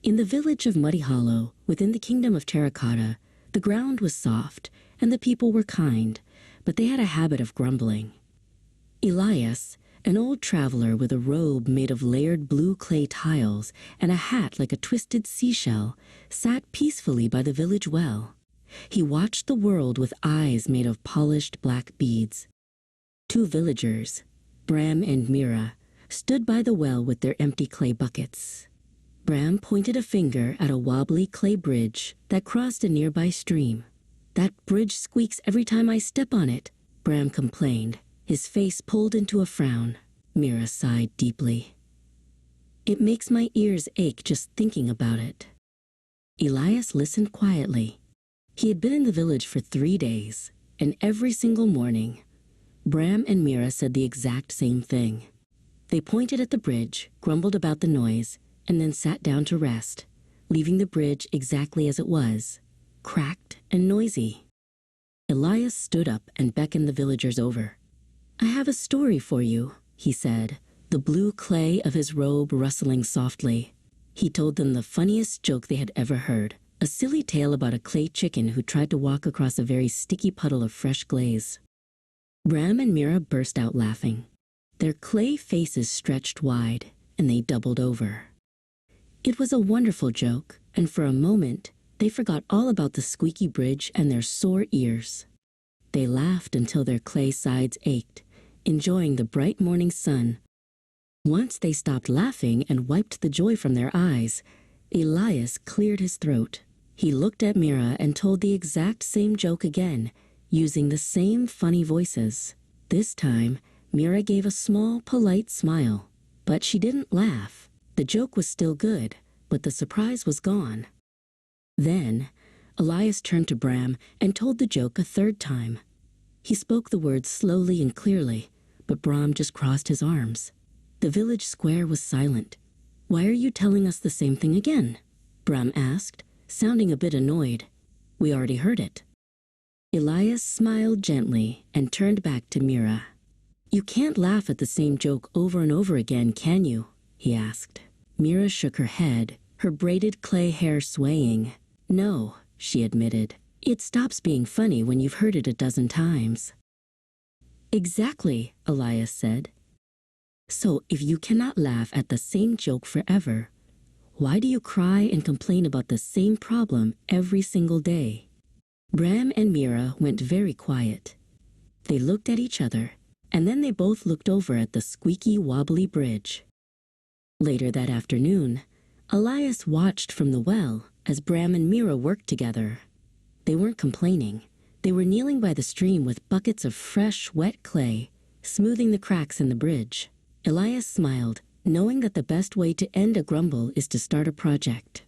In the village of Muddy Hollow, within the kingdom of Terracotta, the ground was soft and the people were kind, but they had a habit of grumbling. Elias, an old traveler with a robe made of layered blue clay tiles and a hat like a twisted seashell, sat peacefully by the village well. He watched the world with eyes made of polished black beads. Two villagers, Bram and Mira, stood by the well with their empty clay buckets. Bram pointed a finger at a wobbly clay bridge that crossed a nearby stream. "That bridge squeaks every time I step on it," Bram complained, his face pulled into a frown. Mira sighed deeply. "It makes my ears ache just thinking about it." Elias listened quietly. He had been in the village for 3 days, and every single morning, Bram and Mira said the exact same thing. They pointed at the bridge, grumbled about the noise, and then sat down to rest, leaving the bridge exactly as it was, cracked and noisy. Elias stood up and beckoned the villagers over. "I have a story for you," he said, the blue clay of his robe rustling softly. He told them the funniest joke they had ever heard, a silly tale about a clay chicken who tried to walk across a very sticky puddle of fresh glaze. Bram and Mira burst out laughing. Their clay faces stretched wide, and they doubled over. It was a wonderful joke, and for a moment, they forgot all about the squeaky bridge and their sore ears. They laughed until their clay sides ached, enjoying the bright morning sun. Once they stopped laughing and wiped the joy from their eyes, Elias cleared his throat. He looked at Mira and told the exact same joke again, using the same funny voices. This time, Mira gave a small, polite smile, but she didn't laugh. The joke was still good, but the surprise was gone. Then, Elias turned to Bram and told the joke a third time. He spoke the words slowly and clearly, but Bram just crossed his arms. The village square was silent. "Why are you telling us the same thing again?" Bram asked, sounding a bit annoyed. "We already heard it." Elias smiled gently and turned back to Mira. "You can't laugh at the same joke over and over again, can you?" he asked. Mira shook her head, her braided clay hair swaying. "No," she admitted. "It stops being funny when you've heard it a dozen times." "Exactly," Elias said. "So if you cannot laugh at the same joke forever, why do you cry and complain about the same problem every single day?" Bram and Mira went very quiet. They looked at each other, and then they both looked over at the squeaky, wobbly bridge. Later that afternoon, Elias watched from the well as Bram and Mira worked together. They weren't complaining. They were kneeling by the stream with buckets of fresh, wet clay, smoothing the cracks in the bridge. Elias smiled, knowing that the best way to end a grumble is to start a project.